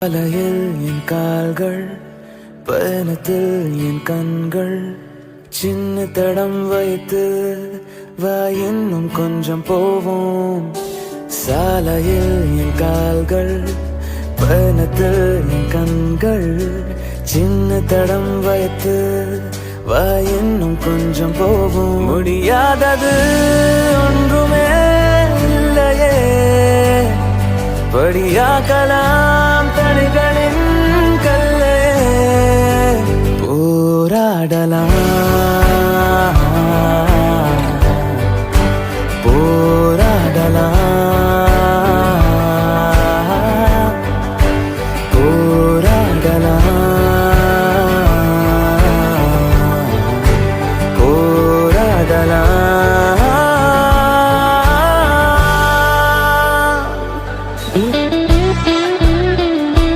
அலையில் என் கால்கள், பயணத்தில் என் கண்கள், சின்ன தடம் வைத்து வா இன்னும் கொஞ்சம் போவோம். சாலையில் என் கால்கள், பயணத்தில் என் கண்கள், சின்ன தடம் வைத்து வா இன்னும் கொஞ்சம் போவோம். முடியாதது ஒன்றுமே இல்லையே, படியாக்கலாம்